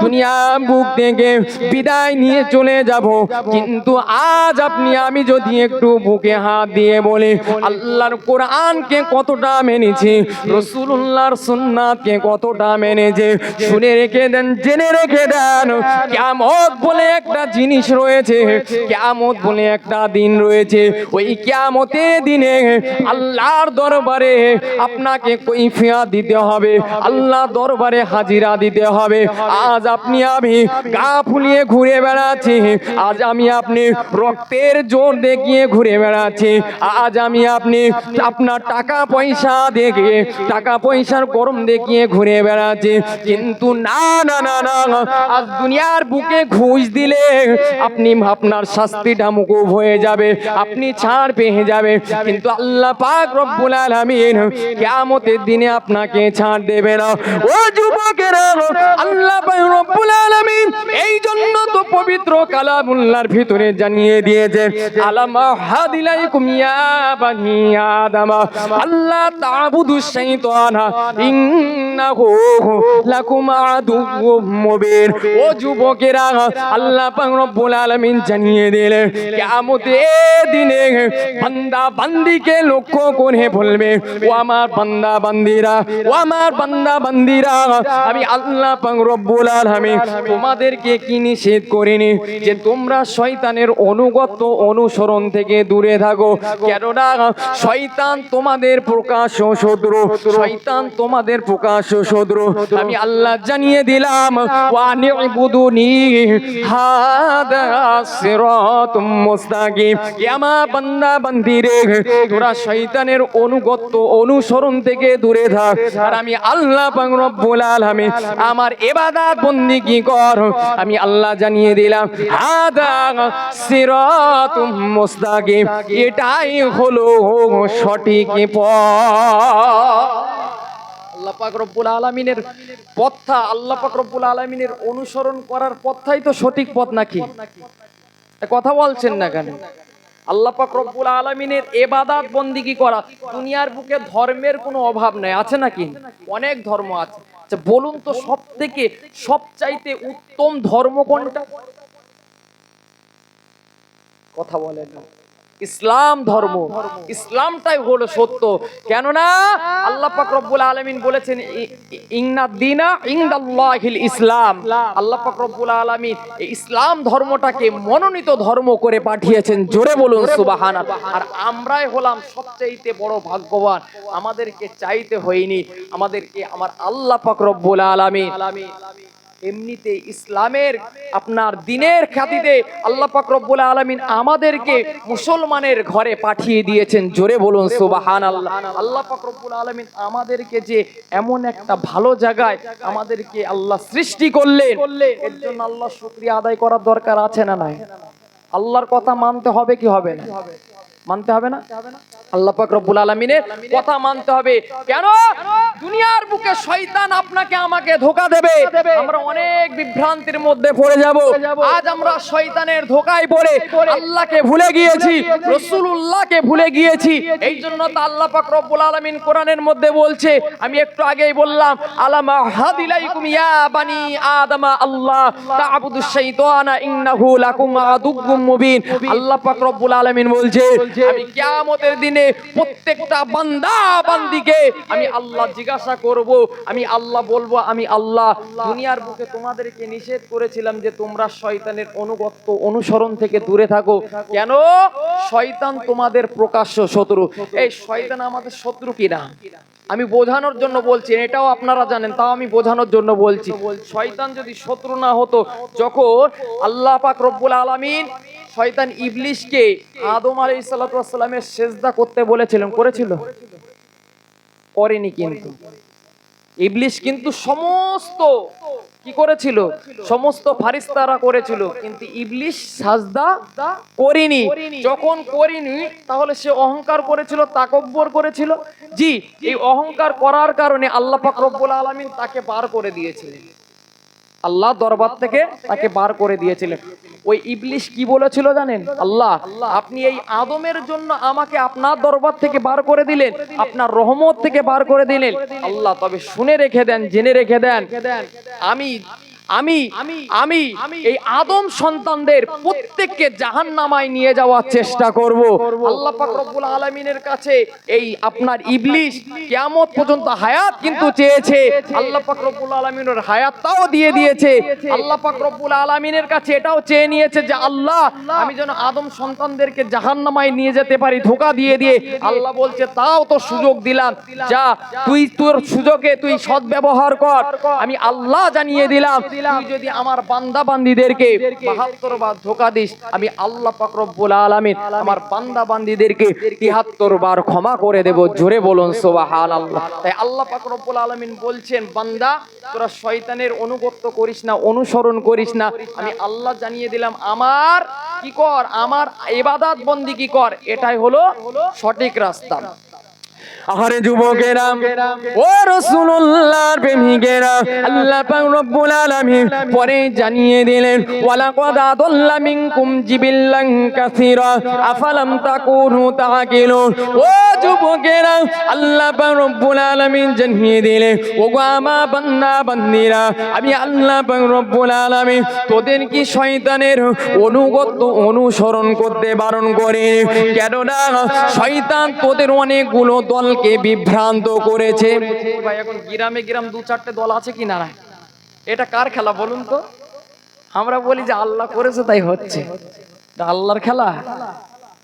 দুনিয়া বুক থেকে বিদায় নিয়ে চলে যাব, কিন্তু আজ আপনি আমি যদি একটু বুকে হাত দিয়ে বলি আল্লাহর কোরআনকে কতটা মেনেছি, রাসূলুল্লাহর সুন্নাতকে কতটা মেনেছে, শুনে রেখে দেন, জেনে রেখে দেন, কিয়ামত বলে একটা জিনিস রয়েছে, কিয়ামত বলে একটা দিন রয়েছে। ওই কিয়ামতের দিনে আল্লাহর দরবারে আপনাকে কৈফিয়ত দিতে হবে, আল্লাহ দরবারে হাজিরা দিতে হবে। আজ আপনি আমি গা ফুলিয়ে ঘুরে বেড়াচ্ছি, আজ আমি আপনি রক্তের জোর দেখিয়ে ঘুরে বেড়াচ্ছি, আজ আমি আপনি আপনার টাকা পয়সা দেখে, টাকা পয়সার গরম দেখিয়ে ঘুরে বেড়াচ্ছি, কিন্তু না না না না, আজ দুনিয়ার বুকে ঘুষ দিলে আপনি আপনার শাস্তিটা মুকুব হয়ে যাবে, আপনি ছাড় পেয়ে যাবে, কিন্তু আল্লাহ পাক রব্বুল আলামিন কিয়ামতের দিনে আপনাকে ছাড় দেবে না। ও যুবকেরা, আল্লাহ পাক রব্বুল আলামিন এই জন্য তো পবিত্র কালামুল্লাহর ভিতরে জানিয়ে দিয়েছে, আলামা হাদিলাইকুম ইয়া বানি আদম আল্লাহ তা'বুদুশ শাইতানা ইন্নাহু লাকুম আদুউম মুবিন। ও যুবকেরা, আল্লাহ পাক রব্বুল আলামিন জানিয়ে দিলেন কিয়ামতের দিনে বান্দা বান্দিকে লক্ষ্য করে বলবে, ও আমার বান্দা বান্দিরা, ও আমার বান্দা বান্দিরা, আমি আল্লাহ পাক রব্বুল আলামিন তোমাদেরকে কি নিষেধ করিনি যে তোমরা শয়তানের অনুগত অনুসরণ থেকে দূরে থাকো, কেননা শয়তান তোমাদের প্রকাশ্য শত্রু, শয়তান তোমাদের প্রকাশ্য শত্রু। আমি আল্লাহ জানিয়ে দিলাম ওয়া নি'বুদুনি হাদা সিরাতুম মুস্তাকিম, হে আমার বান্দা বান্দিরে, তোরা শয়তানের অনুগত অনুসরণ থেকে দূরে থাক, আর আমি আল্লাহ পাক রব্বুল আলামিন আমার ইবাদত বন্দেগী কর। আমি আল্লাহ জানিয়ে দিলাম হাদা সিরাতুম মুস্তাকিম, এটাই হলো সঠিক পথ। আল্লাহ পাক রব্বুল আলামিনের পথটা, আল্লাহ পাক রব্বুল আলামিনের অনুসরণ করার পথটাই তো সঠিক পথ নাকি? কথা বলছেন না কেন? আল্লাহ পাক রব্বুল আলামিনের ইবাদত বন্দেগী করা, দুনিয়ার বুকে ধর্মের কোনো অভাব নাই, আছে নাকি? অনেক ধর্ম আছে। আচ্ছা বলুন তো, সবথেকে সবচাইতে উত্তম ধর্ম কোনটা? কথা বলেন না। ইসলাম ধর্ম, ইসলামটাই হলো সত্য। কেননা আল্লাহ পাক রব্বুল আলামিন বলেছেন ইন্নাদ দীনা ইনদাল্লাহিল ইসলাম, আল্লাহ পাক রব্বুল আলামিন এই ইসলাম ধর্মটাকে মনোনীত ধর্ম করে পাঠিয়েছেন, জোরে বলুন সুবহানাল্লাহ। আর আমরাই হলাম সবচেয়ে বড় ভাগ্যবান, আমাদেরকে চাইতে হয়নি, আমাদেরকে আমার আল্লাহ পাক রব্বুল আলামিন এমনিতে ইসলামের আপনার দিনের খ্যাতিতে আল্লাহ পাক রব্বুল আলামিন আমাদেরকে মুসলমানের ঘরে পাঠিয়ে দিয়েছেন, জোরে বলুন সুবহানাল্লাহ। আল্লাহ পাক রব্বুল আলামিন আমাদেরকে যে এমন একটা ভালো জায়গায় আমাদেরকে আল্লাহ সৃষ্টি করলেন, এর জন্য আল্লাহ শুকরিয়া আদায় করার দরকার আছে না নাই? আল্লাহর কথা মানতে হবে কি হবে না? মানতে হবে না? আল্লাহ পাক রব্বুল আলামিনের কথা মানতে হবে। কেন? দুনিয়ার বুকে শয়তান আপনাকে আমাকে ধোঁকা দেবে, আমরা অনেক বিভ্রান্তির মধ্যে পড়ে যাব। আজ আমরা শয়তানের ধোঁকায় পড়ে আল্লাহকে ভুলে গিয়েছি, রাসূলুল্লাহকে ভুলে গিয়েছি। এই জন্য তো আল্লাহ পাক রব্বুল আলামিন কোরআনের মধ্যে বলছে, আমি একটু আগেই বললাম, আলামা হাদিলাইকুম ইয়া বানি আদম আল্লাহ তা'বুদুশ শাইতানা ইন্নাহু লাকুম আদুউম মুবিন। আল্লাহ পাক রব্বুল আলামিন বলছে, আমি কিয়ামতের দিনে প্রত্যেকটা বান্দা বান্দিকে আমি আল্লাহ জিজ্ঞাসা করব, আমি আল্লাহ বলবো, আমি আল্লাহ দুনিয়ার বুকে তোমাদেরকে নিষেধ করেছিলাম যে তোমরা শয়তানের অনুগত অনুসরণ থেকে দূরে থাকো, কেন? শয়তান তোমাদের প্রকাশ্য শত্রু। এই শয়তান আমাদের শত্রু কিনা আমি বোঝানোর জন্য বলছি, এটাও আপনারা জানেন, তাও আমি বোঝানোর জন্য বলছি। শয়তান যদি শত্রু না হতো, যখন আল্লাহ পাক রব্বুল আলামিন শয়তান ইবলিশকে আদম আলাইহিস সালাতু ওয়াস সালামের সিজদা করতে বলেছিলেন, করেছিল? করেনি। কিন্তু ইবলিশ কিন্তু সমস্ত কি করেছিল? সমস্ত ফারিস্তারা করেছিল, কিন্তু ইবলিশ সাজদা করেনি। যখন করেনি, তাহলে সে অহংকার করেছিল, তাকব্বর করেছিল। জি, এই অহংকার করার কারণে আল্লাহ পাক রব্বুল আলামিন তাকে বার করে দিয়েছিলেন, আল্লাহ দরবার থেকে তাকে বার করে দিয়েছিলেন। ওই ইবলিশ কি বলেছিল জানেন? আল্লাহ, আপনি এই আদমের জন্য আমাকে আপনার দরবার থেকে বার করে দিলেন, আপনার রহমত থেকে বার করে দিলেন। আল্লাহ তবে শুনে রেখে দেন, জেনে রেখে দেন, আমি আমি আমি এই আদম সন্তানদের প্রত্যেককে জাহান্নামায় নিয়ে যাওয়ার চেষ্টা করব। আল্লাহ পাক রব্বুল আলামিনের কাছে এই আপনার ইবলিস কিয়ামত পর্যন্ত হায়াত কিন্তু চেয়েছে, আল্লাহ পাক রব্বুল আলামিনের হায়াতটাও দিয়ে দিয়েছে। আল্লাহ পাক রব্বুল আলামিনের কাছে এটাও চেয়ে নিয়েছে যে আল্লাহ আমি যেন আদম সন্তানদেরকে জাহান্নামায় নিয়ে যেতে পারি ধোঁকা দিয়ে দিয়ে। আল্লাহ বলছে তাও তো সুযোগ দিলাম, যা তুই তোর সুযোগে তুই সদ্ব্যবহার কর। আমি আল্লাহ জানিয়ে দিলাম তুই যদি আমার বান্দা বান্দীদেরকে 72 বার ধোঁকা দিস, আমি আল্লাহ পাক রব্বুল আলামিন আমার বান্দা বান্দীদেরকে 73 বার ক্ষমা করে দেব। জোরে বলুন সুবহানাল্লাহ। তাই আল্লাহ পাক রব্বুল আলামিন বলছেন বান্দা তোরা শয়তানের অনুগত করিস না, অনুসরণ করিস না। আমি আল্লাহ জানিয়ে দিলাম আমার কি কর, আমার ইবাদত বন্দেগী কর, এটাই হলো সঠিক রাস্তা। আরে যুবকেরা ও রাসূলুল্লাহর প্রেমিকেরা, আল্লাহ পাক রব্বুল আলামিন পরে জানিয়ে দিলেন ওয়ালাকাদ আদাল্লা মিনকুম জিবিল্লান কাসীরা আফালাম তাকুনু তাকিলুন। ও যুবকেরা আল্লাহ পাক রব্বুল আলামিন জানিয়ে দিলেন ওগো আমার বান্দা বান্দীরা, আমি আল্লাহ পাক রব্বুল আলামিন তোদের কি শয়তানের অনুগত অনুসরণ করতে বারণ করে? কেননা শয়তান তোদের অনেকগুলো দলকে বিভ্রান্ত করেছে। ভাই এখন গ্রামে গ্রাম 2-4টে দল আছে কি না? এটা কার খেলা বলুন তো? আমরা বলি যে আল্লাহ করেছে তাই হচ্ছে, আল্লাহর খেলা?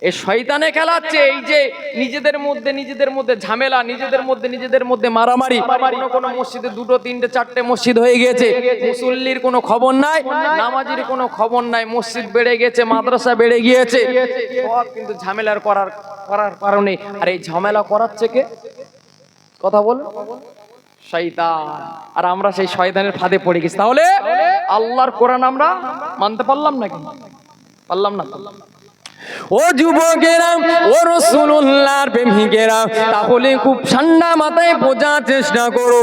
এই শয়তানে খেলাচ্ছে। এই যে নিজেদের মধ্যে ঝামেলা, নিজেদের মধ্যে মারামারি। কোন মসজিদে 2, 3, 4টে মসজিদ হয়ে গেছে, মুসল্লির কোনো খবর নাই, নামাজির কোনো খবর নাই, মসজিদ বেড়ে গেছে, মাদ্রাসা বেড়ে গিয়েছে, সব কিন্তু ঝামেলার করার কারণে। আর এই ঝামেলা করাচ্ছে কে? কথা বল, শয়তান। আর আমরা সেই শয়তানের ফাঁদে পড়ে গেছি। তাহলে আল্লাহর কোরআন আমরা মানতে পারলাম নাকি? পারলাম না। ও যুবকেরা ও রাসূলুল্লাহর প্রেমিকেরা, তাহলে খুব ঠান্ডা মাথায় বোঝার চেষ্টা করো।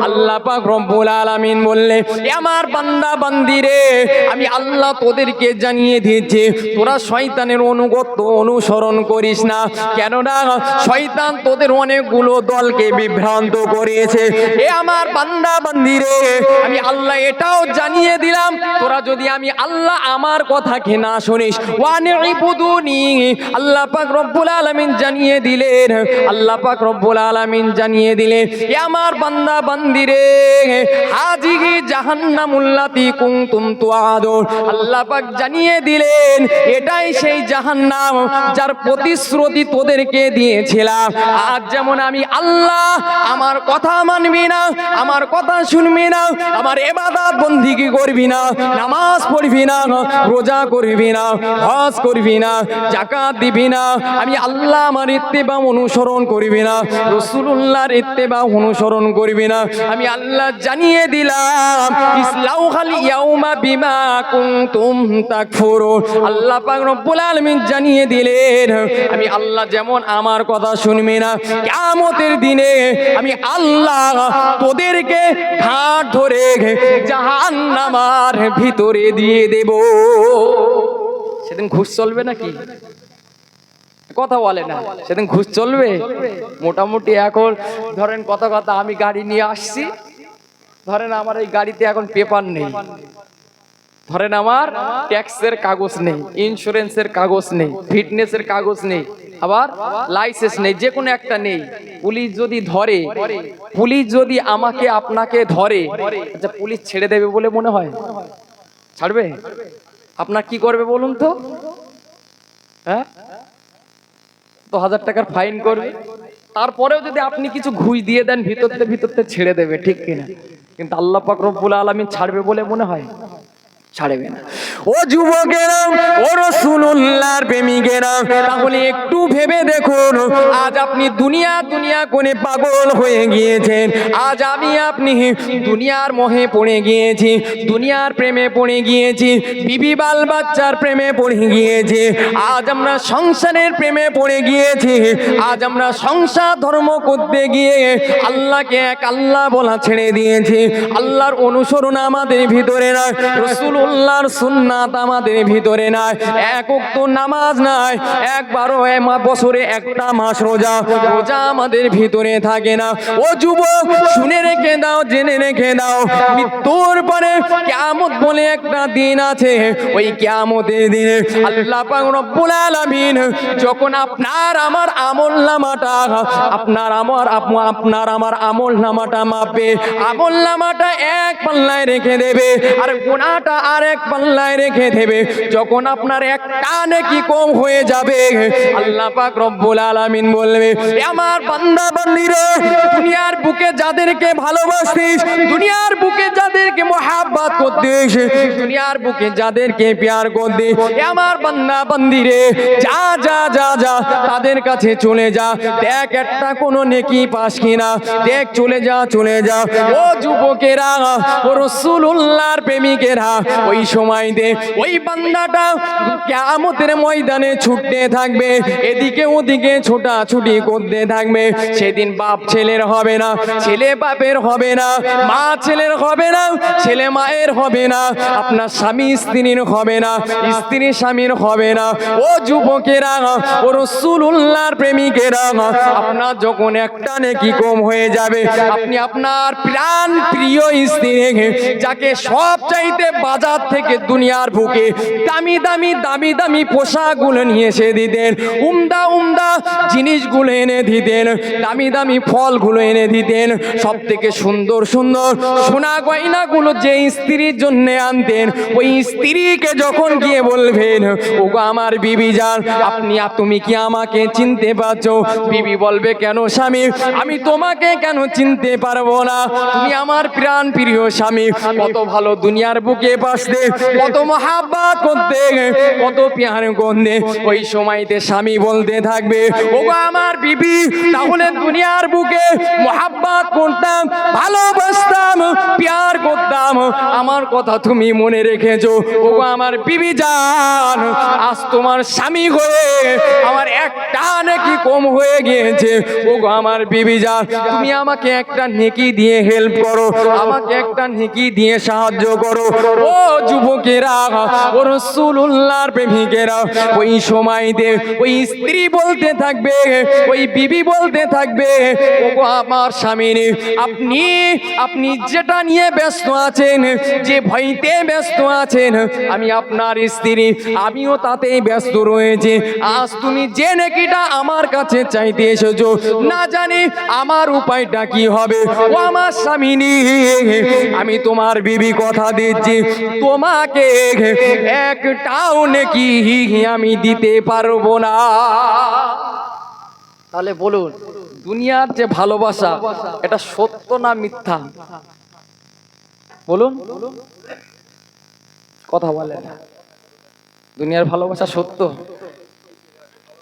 আল্লাহ পাক রব্বুল আলামিন বললে আমার বান্দা বান্দিরে, আমি আল্লাহ তোদেরকে জানিয়ে দিয়েছি তোরা শয়তানের অনুগত অনুসরণ করিস না। কেননা শয়তান তোদের অনেকগুলো দলকে বিভ্রান্ত করিয়েছে। এ আমার বান্দা বান্দিরে, আমি আল্লাহ এটাও জানিয়ে দিলাম তোরা যদি আমি আল্লাহ আমার কথাকে না শুনিস, ওয়ানিবুদু আল্লাহ পাক রব্বুল আলামিন জানিয়ে দিলেন, আল্লাহ পাক রব্বুল আলামিন জানিয়ে দিলেন এ আমার বান্দা বান্দিরে হাজিহি জাহান্নামুল্লাতী কুনতুম তুআদুন। আল্লাহ পাক জানিয়ে দিলেন এটাই সেই জাহান্নাম যার প্রতিশ্রুতি তোদেরকে দিয়েছিলাম। আজ যেমন আমি আল্লাহ আমার কথা মানবি না, আমার কথা শুনবি না, আমার ইবাদত বন্দেগী করবি না, নামাজ পড়বি না, রোজা করবি না, হজ করবি না, যাকাত দিবি না, আমি আল্লাহ আমার ইত্তেবা অনুসরণ করবি না, রাসূলুল্লাহর ইত্তেবা অনুসরণ করবি না, আমি আল্লাহ জানিয়ে দিলাম ইসলাউহাল ইয়াউমা বিমা কুনতুম তাকফুরুন। আল্লাহ পাক রব্বুল আলামিন জানিয়ে দিলেন আমি আল্লাহ যেমন আমার কথা শুনবি না, কিয়ামতের দিনে আমি আল্লাহ তোদেরকে ঘাট ধরে জাহান্নামের ভিতরে দিয়ে দেব। সেদিন ঘুষ চলবে নাকি? কথা বলে না, সেদিন ঘুষ চলবে? মোটামুটি এখন ধরেন কথা আমি গাড়ি নিয়ে আসছি, ধরেন আমার এই গাড়িতে এখন পেপার নেই, ধরেন আমার ট্যাক্সের কাগজ নেই, ইন্স্যুরেন্সের কাগজ নেই, ফিটনেসের কাগজ নেই, আবার লাইসেন্স নেই, যে কোনো একটা নেই। পুলিশ যদি ধরে, পুলিশ যদি আমাকে আপনাকে ধরে, আচ্ছা পুলিশ ছেড়ে দেবে বলে মনে হয়? ছাড়বে? আপনার কি করবে বলুন তো? হ্যাঁ, তো 1000 টাকার ফাইন করবে। তারপরেও যদি আপনি কিছু ঘুষ দিয়ে দেন ভিতরতে ছেড়ে দেবে, ঠিক কিনা? কিন্তু আল্লাহ পাক রব্বুল আলামিন ছাড়বে বলে মনে হয়? ছাড়বে না। ও যুবকেরা ও রাসূলুল্লাহর প্রেমিকেরা, তাহলে একটু ভেবে দেখুন, আজ আপনি দুনিয়া করে পাগল হয়ে গিয়েছেন। আজ আমি আপনি দুনিয়ার মোহে পড়ে গিয়েছি, দুনিয়ার প্রেমে পড়ে গিয়েছি, বিবি বাল বাচ্চার প্রেমে পড়ে গিয়েছি, আজ আমরা সংসারের প্রেমে পড়ে গিয়েছি। আজ আমরা সংসার ধর্ম করতে গিয়ে আল্লাহকে এক আল্লাহ বলা ছেড়ে দিয়েছি। আল্লাহর অনুসরণ আমাদের ভিতরে না, রাসূল রাসূলুল্লাহর সুন্নাত আমাদের ভিতরে নাই, এক ওয়াক্ত নামাজ নাই, একবারও বছরে একটা মাস রোজা আমাদের ভিতরে থাকে না। ও যুবক, শুনে রেখে দাও, জেনে রেখে দাও, মৃত্যুর পরে কিয়ামত বলে একটা দিন আছে। ওই কিয়ামতের দিনে আল্লাহ পাক রব্বুল আলামিন যখন আপনার আমার আমলনামাটা মাপবে, আমলনামাটা এক পাল্লায় রেখে দেবে আর গুনাহটা আরেক পাল্লায় রেখে দেবে। যখন আপনার একটা নেকি কম হয়ে যাবে, আল্লাহ পাক রব্বুল আলামিন বলবে, আমার বান্দা বান্দিরে, দুনিয়ার বুকে যাদেরকে ভালোবাসিস, দুনিয়ার বুকে যাদেরকে মহাব্বত করতিস, দুনিয়ার বুকে যাদেরকে প্যার করতিস, আমার বান্দা বান্দিরে, যা যা যা যা তাদের কাছে চলে যা, দেখ একটা কোনো নেকি পাস কিনা, দেখ, চলে যা চলে যা। ও যুবকেরা, ও রাসূলুল্লাহর প্রেমিকেরা, ওই সময়তে ওই বান্দাটা কিয়ামতের ময়দানে ছুটতে থাকবে, এদিকে ওদিকে ছোটাছুটি করতে থাকবে। সেদিন বাপ ছেলের হবে না, ছেলে বাপের হবে না, মা ছেলের হবে না, ছেলে মায়ের হবে না, আপনার স্বামী স্ত্রীর হবে না, স্ত্রী স্বামীর হবে না। ও যুবকেরা, ও রাসূলুল্লাহর প্রেমিকেরা, আপনার যখন একটা নেকি কম হয়ে যাবে, আপনি আপনার প্রাণ প্রিয় স্ত্রী, যাকে সব চাইতে বাজার থেকে দুনিয়ার বুকে দামি দামি দামি দামি পোশাকগুলো নিয়ে এসে দিতেন, উমদা উমদা জিনিসগুলো এনে দিতেন, দামি দামি ফলগুলো এনে দিতেন, সব থেকে সুন্দর সুন্দর সোনা গয়নাগুলো যে স্ত্রীর জন্য আনতেন, ওই স্ত্রীকে যখন গিয়ে বলবেন, ওগো আমার বিবি জান, তুমি কি আমাকে চিনতে পারছো? বিবি বলবে, কেন স্বামী, আমি তোমাকে কেন চিনতে পারবো না? তুমি আমার প্রাণ প্রিয় স্বামী, কত ভালো দুনিয়ার বুকে বাসতে, কত মহাব্বত করতে, কত প্যার করতে। ওই সময়তে স্বামী বলতে থাকবে, ওগো আমার বিবি, তাহলে দুনিয়ার বুকে মহাব্বত করতাম, ভালোবাসতাম, প্যার করতাম, আমার কথা তুমি মনে রেখেছো? ওগো আমার বিবি জান, আজ তোমার স্বামী হয়ে আমার একটা নেকি কম হয়ে গিয়েছে। ওগো আমার বিবি জান, তুমি আমাকে একটা নেকি দিয়ে হেল্প করো, আমাকে একটা নেকি দিয়ে সাহায্য করো। ও যুবকেরা, ও রাসূলুল্লাহর প্রেমিকেরা, ওই সময়তে ওই স্ত্রী বলতে থাকবে, ওই বিবি বলতে থাকবে, ওগো আমার স্বামী, আপনি যেটা নিয়ে ব্যস্ত আছেন, যে ভয়তে ব্যস্ত আছেন, আমি আপনার স্ত্রী, আমিও তাতেই ব্যস্ত রয়েছে। আজ তুমি যে নেকিটা আমার কাছে চাইতে এসেছো, না জানি আমার উপায়টা কি হবে। ও আমার স্বামী, আমি তোমার বিবি কথা দিচ্ছি, তোমাকে একটাও নেকি আমি দিতে পারবো না। তাহলে বলুন, দুনিয়ার যে ভালোবাসা, এটা সত্য না মিথ্যা? বলুন, কথা বলেন। দুনিয়ার ভালোবাসা সত্য?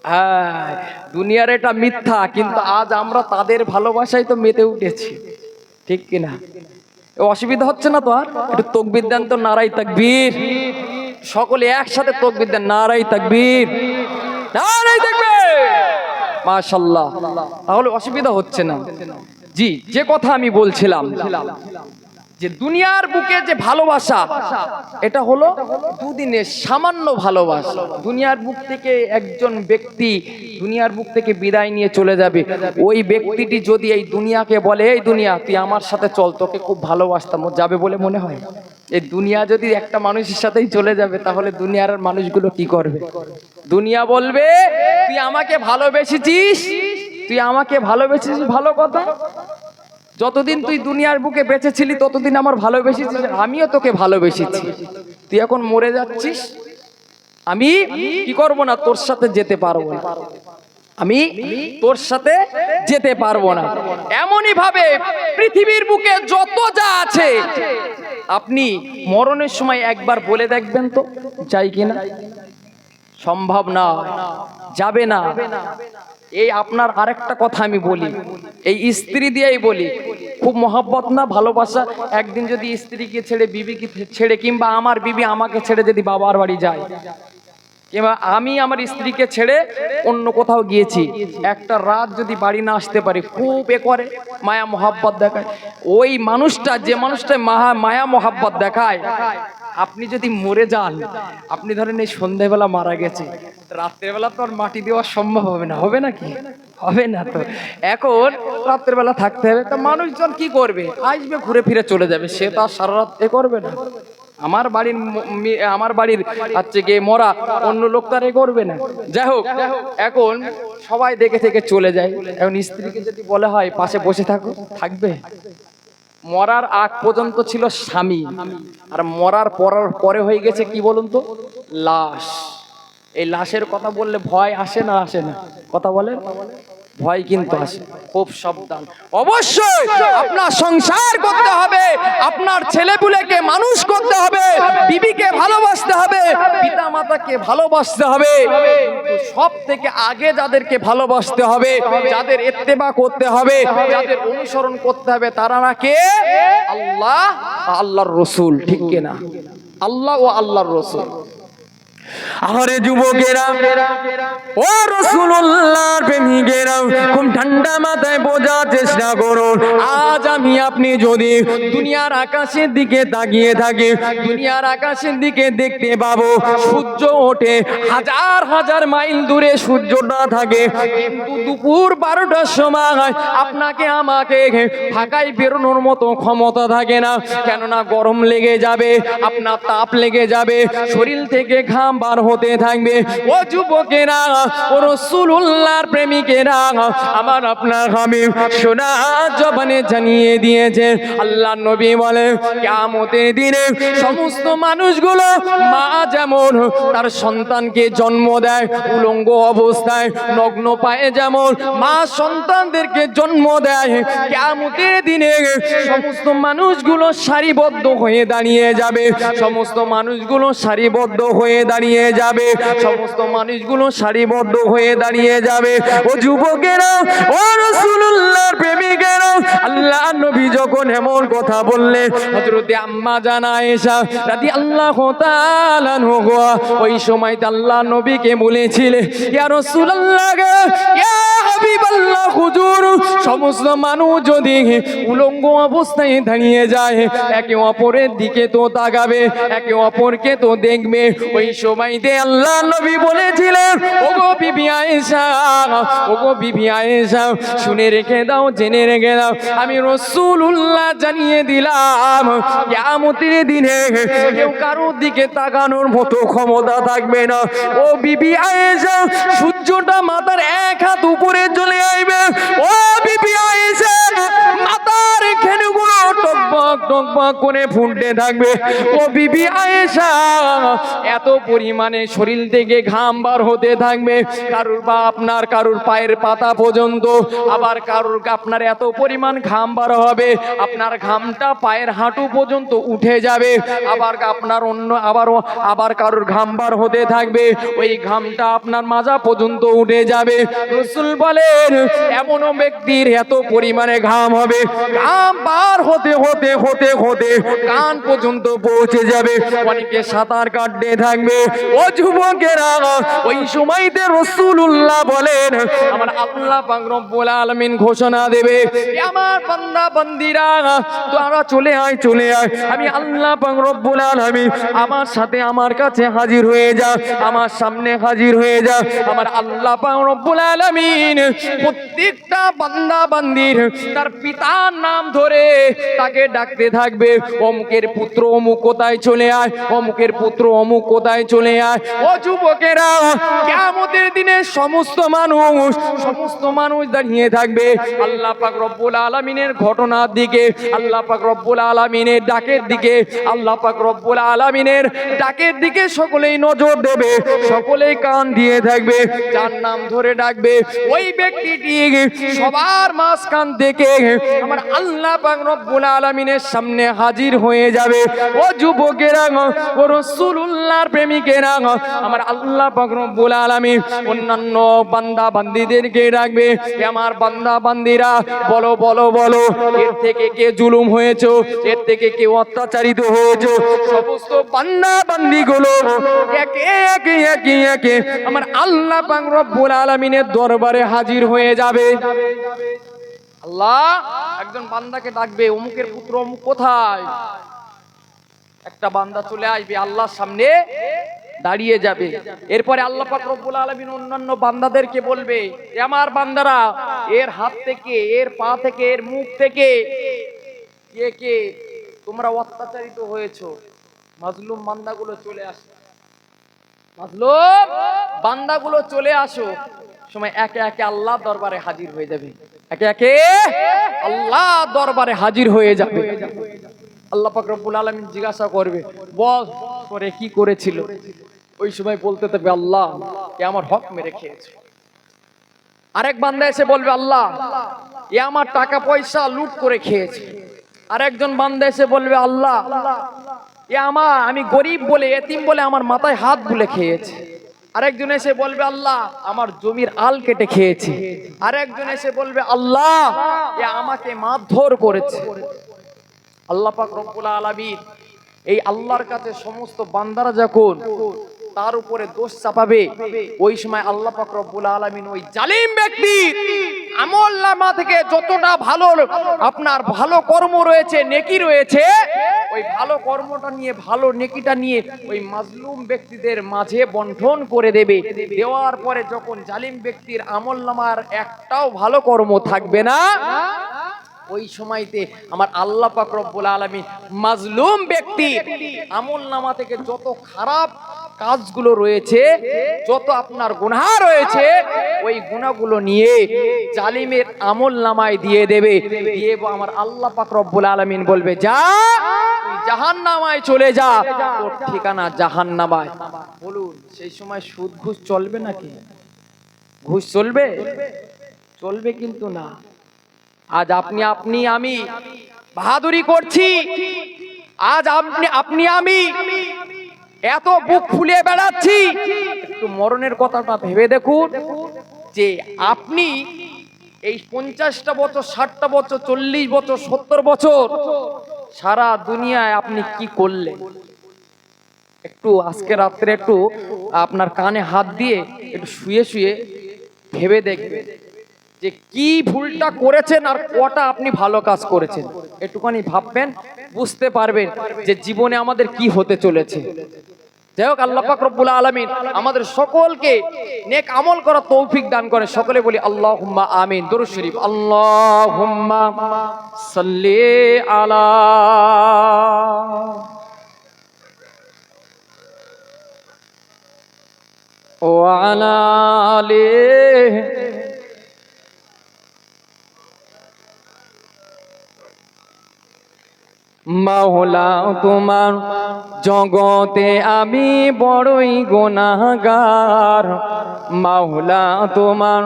হ্যাঁ, দুনিয়ার এটা মিথ্যা, কিন্তু আজ আমরা তাদের ভালোবাসায় তো মেতে উঠেছি, ঠিক কিনা? অসুবিধা হচ্ছে না তো? আর একটু তাকবীর দেন তো, নারায়ে তাকবীর। সকলে একসাথে তাকবীর দেন, নারায়ে তাকবীর, নারায়ে তাকবীর, মাশাআল্লাহ। তাহলে অসুবিধা হচ্ছে না। জি, যে কথা আমি বলছিলাম, যে দুনিয়ার বুকে যে ভালোবাসা, এটা হলো দুদিনের সামান্য ভালোবাসা। দুনিয়ার বুক থেকে একজন ব্যক্তি দুনিয়ার বুক থেকে বিদায় নিয়ে চলে যাবে, ওই ব্যক্তিটি যদি এই দুনিয়াকে বলে, এই দুনিয়া তুই আমার সাথে চল, তোকে খুব ভালোবাসতাম, যাবে বলে মনে হয়? এই দুনিয়া যদি একটা মানুষের সাথেই চলে যাবে, তাহলে দুনিয়ার মানুষগুলো কি করবে? দুনিয়া বলবে, তুই আমাকে ভালোবেসেছিস, তুই আমাকে ভালোবেসেছিস, ভালো কথা, যতদিন তুই দুনিয়ার বুকে বেঁচে ছিলি ততদিন আমার ভালোবেসেছিস, আমিও তোকে ভালোবেসেছি, তুই এখন মরে যাচ্ছিস, আমি কি করব না, তোর সাথে যেতে পারবো না, আমি তোর সাথে যেতে পারবো না। এমনই ভাবে পৃথিবীর বুকে যত যা আছে, আপনি মরণের সময় একবার বলে দেখবেন তো, চাই কিনা? সম্ভব না, যাবে না। এই আপনার আরেকটা কথা আমি বলি, এই স্ত্রী দিয়েই বলি, খুব মহব্বত না, ভালোবাসা। একদিন যদি স্ত্রীকে ছেড়ে, বিবিকে ছেড়ে, কিংবা আমার বিবি আমাকে ছেড়ে যদি বাবার বাড়ি যায়, কিংবা আমি আমার স্ত্রীকে ছেড়ে অন্য কোথাও গিয়েছি, একটা রাত যদি বাড়ি না আসতে পারি, খুব করে মায়া মোহাব্বত দেখায়। ওই মানুষটা, যে মানুষটা মায়া মোহাব্বত দেখায়, আপনি যদি মরে যান, আপনি ধরেন এই সন্ধ্যাবেলা মারা গেছে, রাত্রেবেলা তো আর মাটি দেওয়া সম্ভব হবে না, হবে নাকি? হবে না। তো এখন রাত্রেবেলা থাকতে হবে, তা মানুষজন কি করবে? আসবে, ঘুরে ফিরে চলে যাবে, সে তো আর সারা রাত করবে না। আমার বাড়ির হচ্ছে গিয়ে মরা, অন্য লোক তার করবে না। যাই হোক, এখন সবাই দেখে থেকে চলে যায়। এখন স্ত্রীকে যদি বলা হয় পাশে বসে থাকো, থাকবে? মরার আগ পর্যন্ত ছিল স্বামী, আর মরার পরে হয়ে গেছে কি বলুন তো? লাশ। এই লাশের কথা বললে ভয় আসে না আসে না? কথা বলে, ভয় কিন্তু আসে। খুব সাবধান। অবশ্যই আপনার সংসার করতে হবে, আপনার ছেলেপুলেকে মানুষ করতে হবে, বিবিকে ভালোবাসতে হবে, পিতা মাতাকে ভালোবাসতে হবে। সব থেকে আগে যাদেরকে ভালোবাসতে হবে, যাদের ইত্তেবা করতে হবে, যাদের অনুসরণ করতে হবে, তারা না কে? আল্লাহ, আল্লাহর রসুল। ঠিক কিনা? আল্লাহ ও আল্লাহর রসুল। আরে যুবকেরা, ও রাসূলুল্লাহর প্রেমিকেরা, খুব ঠান্ডা মাথায় বোঝার চেষ্টা করুন। আজ আমি আপনি যদি দুনিয়ার আকাশের দিকে তাকিয়ে থাকি, দুনিয়ার আকাশের দিকে দেখতে পাবো সূর্য ওঠে, হাজার হাজার মাইল দূরে সূর্যটা থাকে, কিন্তু দুপুর 12টার সময় আপনাকে আমাকে ফাঁকায় বেরোনোর মতো ক্ষমতা থাকে না। কেননা গরম লেগে যাবে, আপনার তাপ লেগে যাবে, শরীর থেকে ঘাম বার হতে থাকবে। ও যুবকেরা, ও রাসূলুল্লাহর প্রেমিকেরা, আমার আপনার হাবিব সোনা জবানে জানিয়ে দিয়েছে, আল্লাহ নবী বলে, কিয়ামতের দিনে সমস্ত মানুষগুলো মা যেমন তার সন্তানকে জন্ম দেয় উলঙ্গ অবস্থায়, নগ্ন পায়ে যেমন মা সন্তানদেরকে জন্ম দেয়, কিয়ামতের দিনে সমস্ত মানুষগুলো সারিবদ্ধ হয়ে দাঁড়িয়ে যাবে, সমস্ত মানুষগুলো সারিবদ্ধ হয়ে দাঁড়িয়ে যাবে, সমস্ত মানুষগুলো সারিবদ্ধ হয়ে দাঁড়িয়ে যাবে। ও যুবকেরা, ও রাসূলুল্লাহর প্রেমিকেরা, আল্লাহ নবী যখন এমন কথা বললেন, হযরতে আম্মা জান আয়েশা রাদিয়াল্লাহু তাআলা আনহা ওই সময় আল্লাহ নবীকে বলেছিলেন, ইয়া রাসূলুল্লাহ, ইয়া হাবিবাল্লাহ, হুজুর, সমস্ত মানুষ যদি উলঙ্গ অবস্থায় দাঁড়িয়ে যায়, একে অপরের দিকে তো তাকাবে, একে অপরকে তো দেখবে। ওই সময়তে আল্লাহ নবী বলেছিলেন, ওগো বিবি আয়েশা, ওগো বিবি আয়েশা, শুনে রেখে দাও, জেনে রেখে দাও, আমি রাসূলুল্লাহ জানিয়ে দিলাম, কিয়ামতের দিনে কেউ কারোর দিকে তাকানোর মতো ক্ষমতা থাকবে না। ও বিবি আয়েশা, সূর্যটা মাথার এক হাত উপরে চলে আসবে। ও বিবি আয়েশা, মাথার খেনুগুলো টকবক টকবক করে ফুটতে থাকবে। ও বিবি আয়েশা, এত পরিমাণে শরীর থেকে ঘাম বার হতে থাকবে, কারুর বা আপনার কারুর পায়ের পাতা পর্যন্ত, আবার কারুর আপনার এত পরিমাণ ঘাম বার হবে, আপনার ঘামটা পায়ের হাঁটু পর্যন্ত উঠে যাবে, আবার আপনার অন্য আবার কারুর ঘাম বার হতে থাকবে, ওই ঘামটা আপনার মাজা পর্যন্ত উঠে যাবে। রাসূল বলেন, এমন ব্যক্তির এত পরিমাণে ঘাম হবে, ঘাম বার হতে হতে হতে হতে কান পর্যন্ত পৌঁছে যাবে, অনেকে সাঁতার কাটতে থাকবে। ও যুবকেরা, ওই সময়তে রাসূলুল্লাহ বলেন, আমার আল্লাহ পাক রব্বুল আলামিন ঘোষণা দেবে, আমার বান্দা বান্দিরা, তোরা চলে আয়, চলে আয়, আমি আল্লাহ পাক রব্বুল আলামিন আমার সাথে আমার কাছে হাজির হয়ে যা, আমার সামনে হাজির হয়ে যা। আমার আল্লাহ পাক রব্বুল আলামিন প্রত্যেকটা বান্দা বান্দির তার পিতার নাম ধরে তাকে ডাকতে থাকবে, অমুকের পুত্র অমুক কোথায় চলে আয়, অমুকের পুত্র অমুক কোথায় চলে আয়। ও যুবকেরা, কিয়ামতের দিনে সমস্ত মানুষ দাঁড়িয়ে থাকবে আল্লাহ পাক রব্বুল আলামিনের ঘটনার দিকে, আল্লাহ পাক রব্বুল আলামিনের ডাকের দিকে, আল্লাহ পাক রব্বুল আলামিনের ডাকের দিকে সকলেই নজর দেবে, সকলেই কান দিয়ে থাকবে, যার নাম ধরে ডাকবে, ওই ব্যক্তিটি সবার মাঝখান থেকে আমার আল্লাহ পাক রব্বুল আলামিনের সামনে হাজির হয়ে যাবে। ও যুবকেরা, ও রাসূলুল্লাহর প্রেমিকেরা, আমার আল্লাহ পাক রব্বুল আলামিন অন্যান্য বান্দা বান্দীদেরকে রাখবে, আমার বান্দা বান্দীরা বলো বলো বলো, এর থেকে কে জুলুম হয়েছে, এর থেকে কে অত্যাচারিত হয়েছে, সমস্ত বান্দা বান্দীগুলো একে একে একে একে আমার আল্লাহ পাক রব্বুল আলামিনের দরবারে হাজির হয়ে যাবে। আল্লাহ একজন বান্দাকে ডাকবে, অমুকের পুত্র অমুক কোথায়? একটা বান্দা চলে আসবে, আল্লাহর সামনে দাঁড়িয়ে যাবে। এরপরে আল্লাহ পাক রব্বুল আলামিন অন্যান্য বান্দাদেরকে বলবে, আমার বান্দারা, এর হাত থেকে, এর পা থেকে, এর মুখ থেকে কে কে তোমরা অত্যাচারিত হয়েছো, মাজলুম বান্দাগুলো চলে আসো, মাজলুম বান্দাগুলো চলে আসো। সময় একে একে আল্লাহ দরবারে হাজির হয়ে যাবে, একে একে আল্লাহ দরবারে হাজির হয়ে যাবে। আল্লাহ পাক রব্বুল আলামিন জিজ্ঞাসা করবে, বল করে কি করেছিল? ওই সময় বলতে থাকবে, আল্লাহ এ আমার হক মেরে খেয়েছে। আরেক বান্দা এসে বলবে, আল্লাহ এ আমার টাকা পয়সা লুট করে খেয়েছে। আরেকজন বান্দা এসে বলবে, আল্লাহ এ আমি গরিব বলে, এতিম বলে আমার মাথায় হাত বুলে খেয়েছে। আরেকজন এসে বলবে, আল্লাহ আমার জমির আল কেটে খেয়েছে। আরেকজন এসে বলবে, আল্লাহ এ আমাকে মারধর করেছে। আল্লাহ পাক রব্বুল আলামিন এই আল্লাহর কাছে সমস্ত বান্দারা যখন তার উপরে দোষ চাপাবে, ওই সময় আল্লাহ পাক রব্বুল আলামিন ওই জালিম ব্যক্তি আমলনামা থেকে যতটা ভালো আপনার ভালো কর্ম রয়েছে, নেকি রয়েছে, ওই ভালো কর্মটা নিয়ে, ভালো নেকিটা নিয়ে ওই মাজলুম ব্যক্তিদের মাঝে বন্টন করে দেবে। দেওয়ার পরে যখন জালিম ব্যক্তির আমলনামার একটাও ভালো কর্ম থাকবে না, ওই সময়তে আমার আল্লাহ পাক রব্বুল আলামিন মাজলুম ব্যক্তি আমলনামা থেকে যত খারাপ কাজগুলো রয়েছে, যত আপনার গুনাহ রয়েছে, ওই গুনাহগুলো নিয়ে জালিমের আমলনামায় দিয়ে দেবে। দিয়ে আমার আল্লাহ পাক রব্বুল আলামিন বলবে, যা তুই জাহান্নামায় চলে যা, তোর ঠিকানা জাহান্নামায়। বলুন সেই সময় সুদ ঘুষ চলবে নাকি? ঘুষ চলবে? চলবে কিন্তু না। আজ আপনি আমি বাহাদুরি করছি, আজ আপনি আমি এত বুক ফুলিয়ে বেড়াচ্ছি। একটু মরণের কথাটা ভেবে দেখুন, যে আপনি এই 50টা বছর, 60টা বছর, 40 বছর, 70 বছর সারা দুনিয়ায় আপনি কি করলেন? একটু আজকে রাত্রে একটু আপনার কানে হাত দিয়ে একটু শুয়ে শুয়ে ভেবে দেখবেন যে কি ভুলটা করেছেন আর কটা আপনি ভালো কাজ করেছেন। একটুখানি ভাববেন, বুঝতে পারবেন যে জীবনে আমাদের কি হতে চলেছে। যাই হোক, আল্লাহ পাক রব্বুল আলামিন আমাদের সকলকে নেক আমল করার তৌফিক দান করে। সকলে বলি আল্লাহুম্মা আমিন। দরুদ শরীফ, আল্লাহুম্মা সাল্লি আলা ওয়া আলা আলিহি মাওলা তোমার জগতে আমি বড়ই গুনাহগার। মাওলা তোমার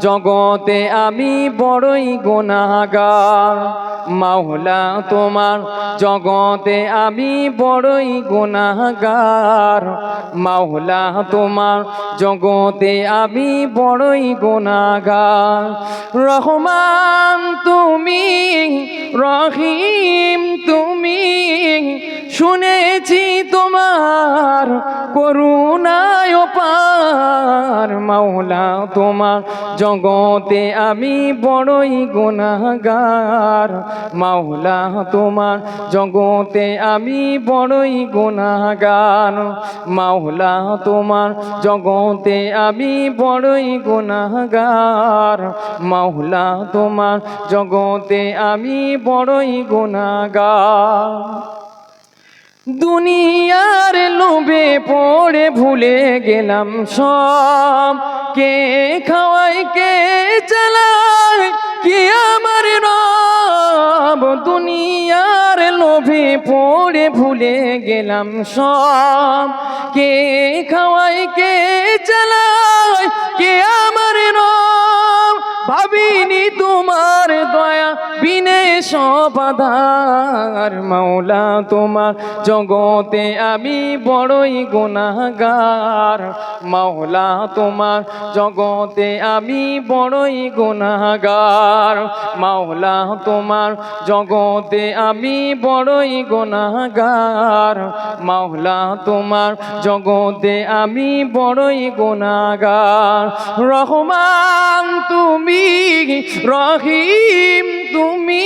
জগতে আমি বড়ই গুনাহগার। মাওলা তোমার জগতে আমি বড়ই গুনাহগার। মাওলা তোমার জগতে আমি বড়ই গুনাহগার। রহমান তুমি, রহিম তুমি, শুনেছি তোমার করুণায় পার। মাওলা তোমার জগতে আমি বড়ই গুনাহগার। মাওলা তোমার জগতে আমি বড়ই গুনাহগার। মাওলা তোমার জগতে আমি বড়ই গুনাহগার। মাওলা তোমার জগতে আমি বড়ই গুনাহগার। দুনিয়ার লোভে পড়ে ভুলে গেলাম সব, কে খাওয়াই কে চালায় কে আমার রব। দুনিয়ার লোভে পড়ে ভুলে গেলাম সব, কে খাওয়াই কে চালায় কে আমার রব। ভাবিনি তোমার দয়া বিনে সব আধার মাওলা তোমার জগতে আমি বড়ই গুনাহগার মাওলা তোমার জগতে আমি বড়ই গুনাহগার মাওলা তোমার জগতে আমি বড়ই গুনাহগার মাওলা তোমার জগতে আমি বড়ই গুনাহগার রহমান তুমি রহিম তুমি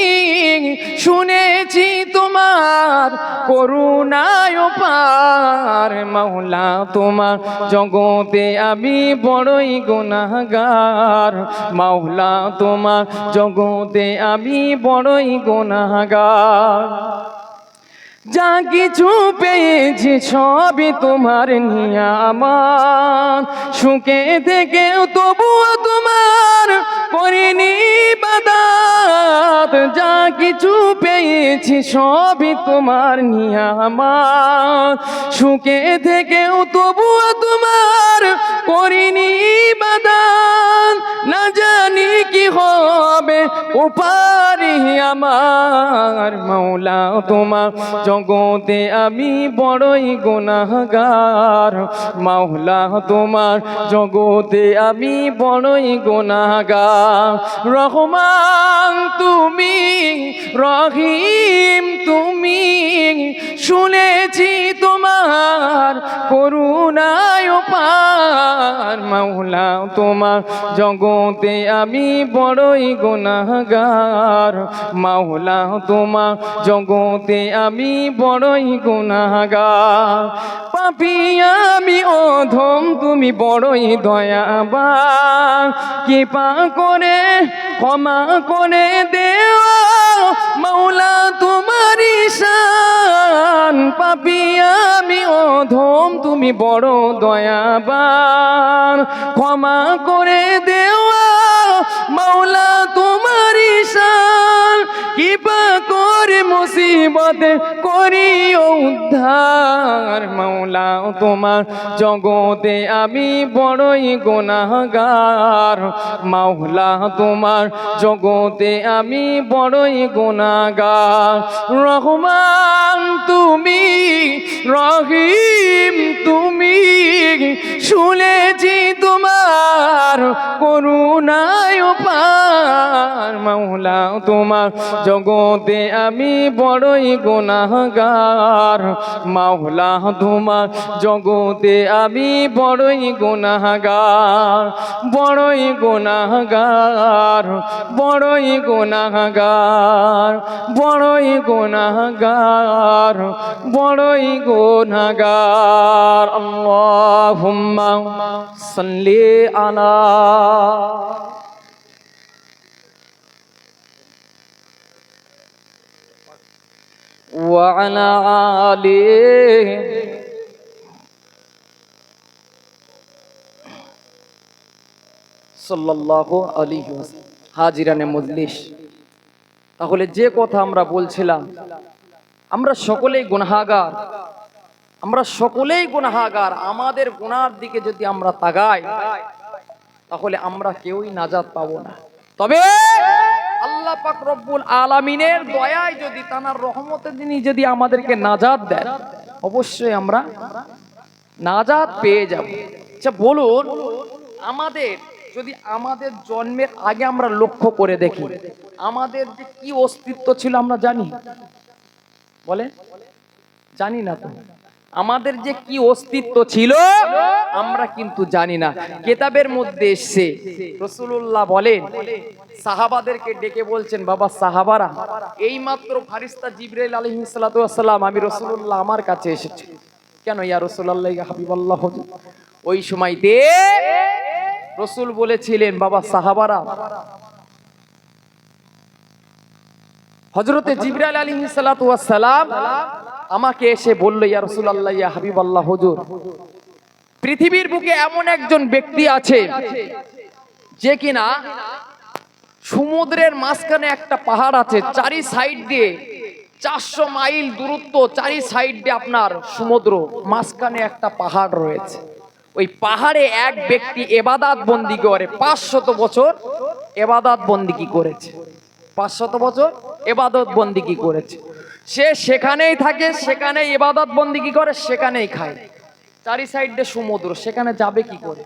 শুনেছি তোমার করুণায় পার মাওলা তোমার জগতে আমি বড়ই গুনাহগার মাওলা তোমার জগতে আমি বড়ই গুনাহগার যা কিছু পেয়েছি সবই তোমার নিয়ামত সুখে থেকেও তবুও তোমার করিনি ইবাদত যা কিছু পেয়েছি সবই তোমার নিয়ামত সুখে থেকেও তবুও তোমার করিনি ইবাদত না জানি কি হবে উপারি আমার মাওলা তোমার জগতে আমি বড়ই গুনাহগার মাওলা তোমার জগতে আমি বড়ই গুনাহগার রহমান তুমি রহিম তুমি শুনেছি তোমার করুণায় পার মাওলা তোমার জগতে আমি বড়ই গুনাহগার মাওলা তোমার জগতে আমি বড়ই গুনাহগার পাপী আমি অধম তুমি বড়ই দয়াবান কৃপা করে ক্ষমা করে দেওয়া মাওলা তোমারই শান পাপী আমি অধম তুমি বড় দয়াবান ক্ষমা করে দেওয়া মাওলা তোমারই শান কৃপা করে মুসিবতে করিও উদ্ধার মাওলা তোমার জগতে আমি বড়ই গুনাহগার মাওলা তোমার জগতে আমি বড়ই গুনাহগার রহমান তুমি রহিম তুমি শুনেছি তোমার করুণায় পার মাওলা তোমার জগতে আমি বড়ই গুনাহগার মাওলা তোমার জগতে আমি বড়ই গুনাহগার বড়ই গুনাহগার বড়ই গুনাহগার বড়ই গুনাহগার বড়ই গুনাহগার আল্লাহুম্মা সাল্লি আলা وعلى آله সাল্লাল্লাহু আলাইহি ওয়াসাল্লাম হাজিরানে মজলিস তাহলে যে কথা আমরা বলছিলাম আমরা সকলেই গুনাহগার আমাদের গুনার দিকে যদি আমরা তাকাই তাহলে আমরা কেউই নাজাত পাবো না তবে আল্লাহ পাক রব্বুল আলামিনের দয়ায় যদি তার রহমতে তিনি যদি আমাদেরকে নাজাত দেন অবশ্যই আমরা নাজাত পেয়ে যাব আচ্ছা বলুন আমাদের যদি আমাদের জন্মের আগে আমরা লক্ষ্য করে দেখি আমাদের যে কি অস্তিত্ব ছিল আমরা জানি বলে জানি না তো আমাদের যে কি অস্তিত্ব ছিল আমরা কিন্তু জানি না কিতাবের মধ্যে এসেছে রাসূলুল্লাহ বলেন সাহাবাদেরকে ডেকে বলছেন বাবা সাহাবারা এইমাত্র ফেরেশতা জিবরাইল আলাইহিস সালাতু ওয়াস সালাম আমি রাসূলুল্লাহ আমার কাছে এসেছে কেন ইয়া রাসূলুল্লাহ ইয়া হাবিবাল্লাহ ওই সময়তে রাসূল বলেছিলেন বাবা সাহাবারা হযরতে জিবরাইল আলাইহিস সালাতু ওয়াস সালাম আমাকে এসে বলল ইয়া রাসূলুল্লাহ ইয়া হাবিবাল্লাহ হুজুর পৃথিবীর বুকে এমন একজন ব্যক্তি আছে যে কিনা সমুদ্রের মাঝখানে একটা পাহাড় আছে চারি সাইড দিয়ে 400 মাইল দূরত্ব চারি সাইড দিয়ে আপনার সমুদ্র মাঝখানে একটা পাহাড় রয়েছে ওই পাহাড়ে এক ব্যক্তি ইবাদত বন্দেগী করে 500 বছর ইবাদত বন্দেগী করেছে 500 বছর ইবাদত বন্দেগী করেছে। সে সেখানেই থাকে, সেখানেই ইবাদত বন্দেগী করে, সেখানেই খায়। চারি সাইডে সমুদ্র, সেখানে যাবে কি করে?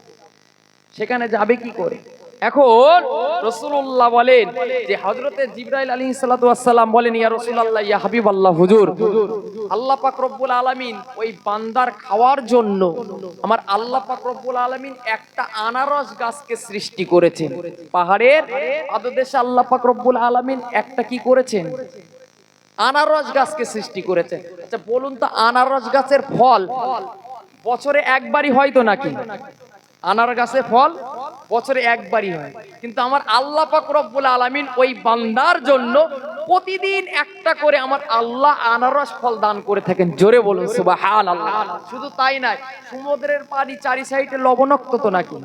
সেখানে যাবে কি করে? এখন রাসূলুল্লাহ বলেন যে হযরতে জিবরাইল আলাইহিস সালাতু ওয়াস সালাম বলেন, ইয়া রাসূলুল্লাহ, ইয়া হাবিবাল্লাহ, হুজুর, আল্লাহ পাক রব্বুল আলামিন ওই বান্দার খাওয়ার জন্য আমার আল্লাহ পাক রব্বুল আলামিন একটা আনারস গাছকে সৃষ্টি করেছেন। পাহাড়ের পাদদেশে আল্লাহ পাক রব্বুল আলামিন একটা কি করেছেন? আনারস গাছকে সৃষ্টি করেছেন। আচ্ছা বলুন তো, আনারস গাছের ফল বছরে একবারই হয় তো নাকি? আনার গাছে ফল বছরে একবারই হয়, কিন্তু আমার আল্লাহ পাক রব্বুল আলামিন ওই বান্দার জন্য প্রতিদিন একটা করে আমার আল্লাহ আনারস ফল দান করে থাকেন। জোরে বলুন সুবহানাল্লাহ। শুধু তাই নয়, সমুদ্রের পানি চারি সাইডে লবণাক্ত তো নাকি?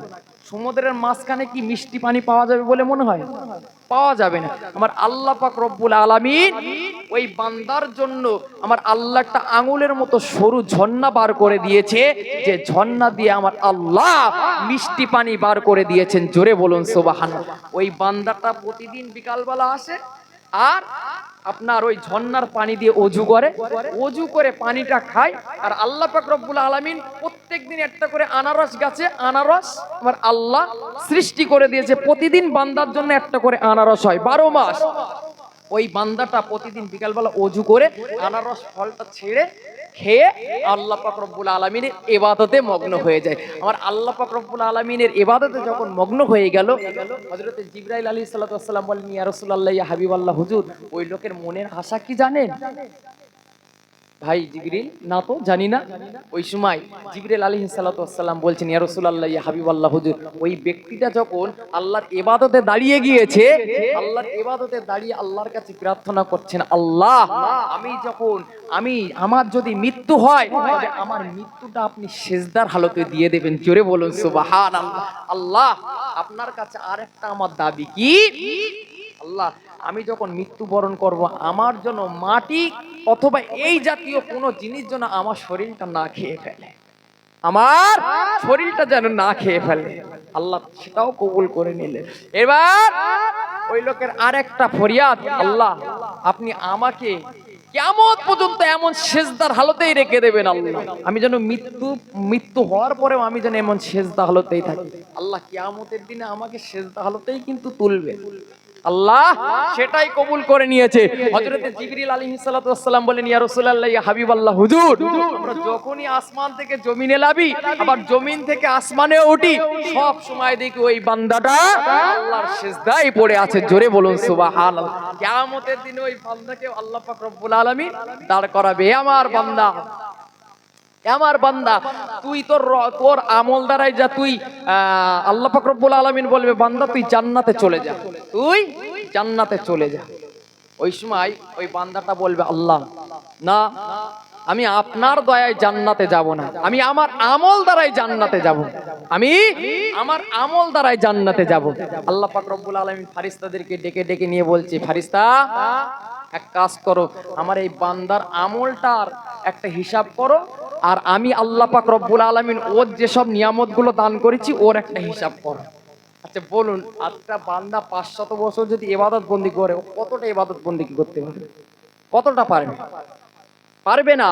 সমুদ্রের মাঝখানে কি মিষ্টি পানি পাওয়া যাবে বলে মনে হয়? পাওয়া যাবে না। আমার আল্লাহ পাক রব্বুল আলামিন ওই বান্দার জন্য আমার আল্লাহ একটা আঙুলের মতো সরু ঝর্ণা বার করে দিয়েছে, যে ঝর্ণা দিয়ে আমার আল্লাহ মিষ্টি পানি বার করে দিয়েছেন। জোরে বলুন সুবহানাল্লাহ। ওই বান্দাটা প্রতিদিন বিকালবেলা আসে আর আপনার ওই ঝর্ণার পানি দিয়ে অজু করে পানিটা খায়। আর আল্লাহ পাক রব্বুল আলামিন প্রত্যেকদিন একটা করে আনারস গাছে আনারস আমার আল্লাহ সৃষ্টি করে দিয়েছে। প্রতিদিন বান্দার জন্য একটা করে আনারস হয় 12 মাস। ওই বান্দাটা প্রতিদিন বিকালবেলা অজু করে আনারস ফলটা ছেড়ে খেয়ে আল্লাহ পাক রব্বুল আলামিনের ইবাদতে মগ্ন হয়ে যায়। আমার আল্লাহ পাক রব্বুল আলামিনের ইবাদতে যখন মগ্ন হয়ে গেল, হযরত জিবরাইল আলাইহিস সালাতু ওয়াস সালাম বলেন, ইয়া রাসূলুল্লাহ, ইয়া হাবিবাল্লাহ, হুজুর, ওই লোকের মনের আশা কি জানেন? ভাই জিবরিল, না তো জানি না। ওই সময় জিবরিল আলাইহিস সালাতু ওয়াস সালাম বলছেন, ইয়া রাসূলুল্লাহ, ইয়া হাবিবাল্লাহ, হুজুর, ওই ব্যক্তিটা যখন আল্লাহর ইবাদতে দাঁড়িয়ে গিয়েছে, আল্লাহর ইবাদতে দাঁড়িয়ে আল্লাহর কাছে প্রার্থনা করছেন, আল্লাহ, আমার যদি মৃত্যু হয় তবে আমার মৃত্যুটা আপনি সিজদার হালতে দিয়ে দেবেন। জোরে বলুন সুবহানাল্লাহ। আল্লাহ, আপনার কাছে আরেকটা আমার দাবি কি? আল্লাহ, আমি যখন মৃত্যুবরণ করব, আমার জন্য মাটি অথবা এই জাতীয় কোনো জিনিস যেন আমার শরীরটা না খেয়ে ফেলে, আমার শরীরটা যেন না খেয়ে ফেলে। আল্লাহ সেটাও কবুল করে নিলেন। এবার ওই লোকের আরেকটা ফরিয়াদ, আল্লাহ, আপনি আমাকে কিয়ামত পর্যন্ত এমন সিজদার হালতেই রেখে দেবেন আল্লাহ, আমি যেন মৃত্যু হওয়ার পরেও আমি যেন এমন সিজদা হালতেই থাকি। আল্লাহ কিয়ামতের দিনে আমাকে সিজদা হালতেই কিন্তু তুলবে। আল্লাহ সেটাই কবুল করে নিয়েছে। হযরতে জিবরিল আলাইহিস সালাতু ওয়াস সালাম বলেন, ইয়া রাসূলুল্লাহ, ইয়া হাবিবাল্লাহ, হুজুর, আমরা যখনই আসমান থেকে জমিনে লাভি, আবার জমিন থেকে আসমানে উঠি, সব সময় দেখি ওই বান্দাটা আল্লাহর সিজদায় পড়ে আছে। জোরে বলুন সুবহানাল্লাহ। কিয়ামতের দিনে ওই বান্দাকে আল্লাহ পাক রব্বুল আলামিন দাঁড় করাবে। আমার বান্দা, তুই তোর আমল দ্বারাই যা, তুই আল্লাহ পাক রব্বুল আলামিন বলবে, বান্দা তুই জান্নাতে চলে যা, তুই জান্নাতে চলে যা। ওই সময় ওই বান্দাটা বলবে, আল্লাহ না, আমি আপনার দয়ায় জান্নাতে যাব না, আমি আমার আমল দ্বারাই জান্নাতে যাব, আমি আমার আমল দ্বারাই জান্নাতে যাব। আল্লাহ পাক রব্বুল আলামিন ফেরেশতাদেরকে ডেকে ডেকে নিয়ে বলছে, ফেরেশতা, এক কাজ করো, আমার এই বান্দার আমলটার একটা হিসাব করো, আর আমি আল্লাহ পাক রব্বুল আলামিন ওর যেসব নিয়ামতগুলো দান করেছি ওর একটা হিসাব করো। আচ্ছা বলুন, একটা বান্দা 500 বছর যদি ইবাদত বন্দি করে, কতটা ইবাদত বন্দি করতে পারবে? কতটা পারবে? পারবে না।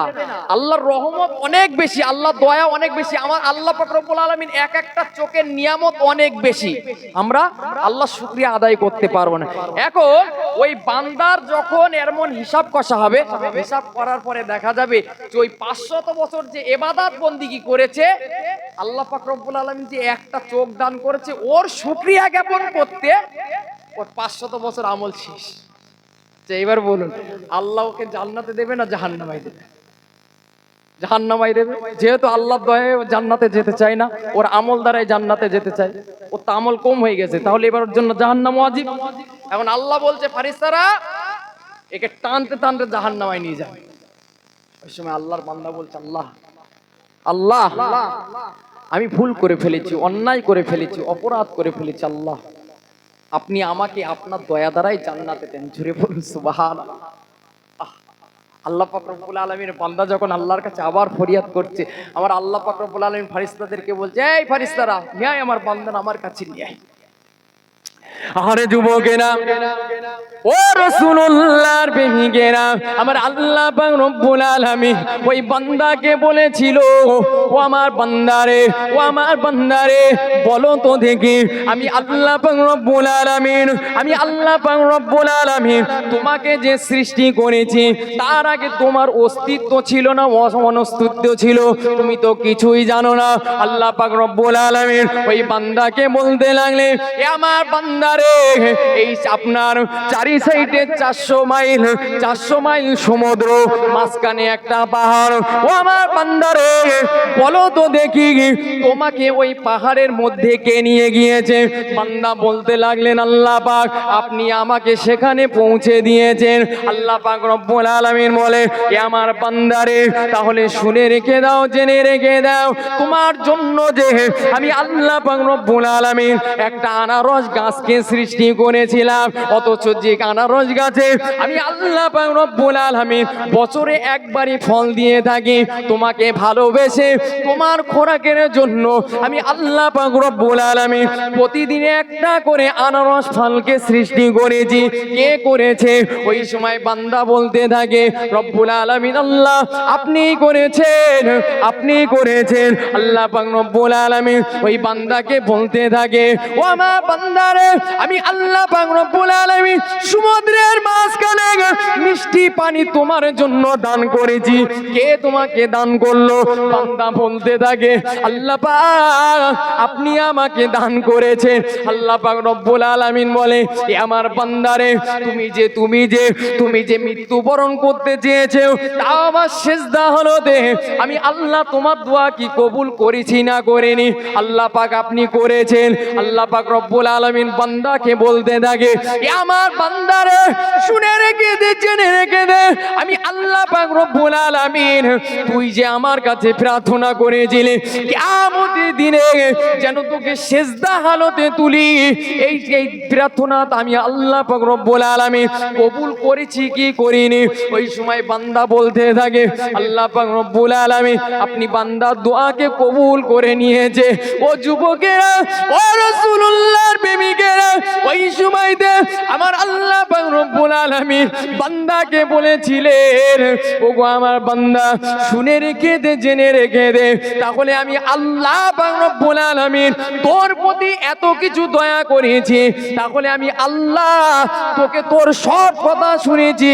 আল্লাহর রহমত অনেক বেশি, আল্লাহর দয়া অনেক বেশি, আমার আল্লাহ পাক রব্বুল আলামিন এক একটা চোখের নিয়ামত অনেক বেশি, আমরা আল্লাহর শুকরিয়া আদায় করতে পারবো না। এখন ওই বান্দার যখন এমন হিসাব কষা হবে, হিসাব করার পরে দেখা যাবে যে ওই 500 বছর যে ইবাদত বন্দেগী করেছে, আল্লাহ পাক রব্বুল আলামিন যে একটা চোখ দান করেছে, ওর শুকরিয়া জ্ঞাপন করতে ওর 500 বছর আমল শেষ। এবার বলুন, আল্লাহ ওকে জান্নাতে দেবে না জাহান্নামে দেবে? জাহান্নামে দেবে। যেহেতু আল্লাহর দয়ায় জান্নাতে যেতে চায় না, ওর আমল দ্বারাই জান্নাতে যেতে চায়, ওর তো আমল কম হয়ে গেছে, তাহলে এবার ওর জন্য জাহান্নাম ওয়াজিব। এখন আল্লাহ বলছে, ফেরেশতারা একে টানতে টানতে জাহান্নামে নিয়ে যাবে। ওই সময় আল্লাহর বান্দা বলছে, আল্লাহ, আমি ভুল করে ফেলেছি, অন্যায় করে ফেলেছি, অপরাধ করে ফেলেছি, আল্লাহ আপনি আমাকে আপনার দয়া দ্বারাই জান্নাতে দেন। জোরে বলুন সুবহানাল্লাহ। আল্লাহ পাক রব্বুল আলামিনের বান্দা যখন আল্লাহর কাছে আবার ফরিয়াদ করছে, আমার আল্লাহ পাক রব্বুল আলামিন ফেরেশতাদেরকে বলছে, এই ফেরেশতারা, নিয়ে আয় আমার বান্দার আমার কাছে নিয়ে আয়। আরে যুবকেরা, ও রাসূলুল্লাহর প্রেমিকেরা, আমার আল্লাহ পাক রব্বুল আলামিন ওই বান্দাকে বলেছিল, ও আমার বান্দারে, ও আমার বান্দারে, বলো তো দেখি আমি আল্লাহ পাক রব্বুল আলামিন, আমি আল্লাহ পাক রব্বুল আলামিন তোমাকে যে সৃষ্টি করেছি তার আগে তোমার অস্তিত্ব ছিল না অনস্তিত্ব ছিল? তুমি তো কিছুই জানো না। আল্লাহ পাক রব্বুল আলামিন ওই বান্দাকে বলতে লাগলেন, এ আমার বান্দারে, এই আপনার চারি সাইডে 400 মাইল সমুদ্র, মাঝখানে একটা পাহাড়। ও আমার বান্দারে, বলো তো দেখি তোমাকে ওই পাহাড়ের মধ্যে কে নিয়ে গিয়েছে? বান্দা বলতে লাগলেন, আল্লাহ পাক আপনি আমাকে সেখানে পৌঁছে দিয়েছেন। আল্লাহ পাক রব্বুল আলামিন বলে, এ আমার বান্দারে, তাহলে শুনে রেখে দাও, জেনে রেখে দাও, তোমার জন্য যে আমি আল্লাহ পাক রব্বুল আলামিন একটা আনারস গাছকে সৃষ্টি করেছিলাম, অথচ যে আনারস গাছে আমি আল্লাহ পাক রব্বুল আলামিন বছরে একবারই ফল দিয়ে থাকি, তোমাকে ভালোবেসে তোমার খোরাকের জন্য আমি আল্লাহ পাক রব্বুল আলামিন প্রতিদিন একটা করে আনারস ফলকে সৃষ্টি করেছি। কে করেছে? ওই সময় বান্দা বলতে থাকে, রব্বুল আলামিন আল্লাহ আপনিই করেছেন, আপনিই করেছেন। আল্লাহ পাক রব্বুল আলামিন ওই বান্দাকে বলতে থাকে, ও আমার বান্দারে, আমি আল্লাহ পাক রব্বুল আলামিন সমুদ্রের মাঝখানে মিষ্টি পানি তোমার জন্য দান করেছি। কে তোমাকে দান করলো? বান্দা বলতে থাকে, আল্লাহ পাক আপনি আমাকে দান করেছেন। আল্লাহ পাক রব্বুল আলামিন বলে, এ আমার বান্দারে, তুমি যে মৃত্যুবরণ করতে চেয়েছো, তাও আমার সিজদা হলোতে আমি আল্লাহ তোমার দোয়া কি কবুল করেছি না করিনি? আল্লাহ পাক আপনি করেছেন। আল্লাহ পাক রব্বুল আলামিন বান্দাকে বলতে থাকে, এ আমার বান্দারে, শুনে রেখে দে, জেনে রেখে দে, আমি আল্লাহ পাক রব্বুল আলামিন তুই যে আমার কাছে প্রার্থনা করেছিলি কিয়ামতের দিনে যেন তোকে সিজদা হালতে তুলি, এই প্রার্থনা আমি আল্লাহ পাক রব্বুল আলামিন কবুল করেছি কি করিনি? ওই সময় বান্দা বলতে থাকে, আল্লাহ পাক রব্বুল আলামিন আপনি বান্দার দোয়াকে কবুল করে নিয়েছে। ও যুবকেরা, ও রাসূলুল্লাহর প্রেমিকেরা, ওই সময়তে আমার আল্লাহ পাক রব্বুল আলামিন বান্দাকে বলেছিলেন, ওগো আমার বান্দা, শুনে রেখে দে, জেনে রেখে দে, তাহলে আমি আল্লাহ পাক রব্বুল আলামিন তোর প্রতি এত কিছু দয়া করেছি, তাহলে আমি আল্লাহ তোকে তোর সব কথা শুনেছি,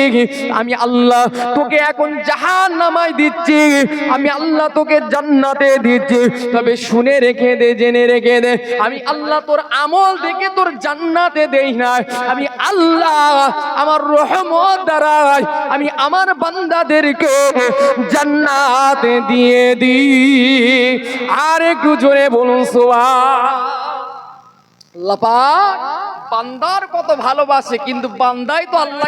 আমি আল্লাহ তোকে এখন জাহান্নামায় দিচ্ছি, আমি আল্লাহ তোকে জান্নাতে দিচ্ছি। তবে শুনে রেখে দে, জেনে রেখে দে, আমি আল্লাহ তোর আমল দেখে তোর জান্নাতে দেই না, আমি আল্লাহ আমার রহমত দ্বারা আমি আমার বান্দাদেরকে জান্নাতে দিয়ে দিই। আর একটু জোরে বলুন সুবহানাল্লাহ। আল্লাহ পাক বান্দার কত ভালোবাসে, কিন্তু বান্দাই তো আল্লাহ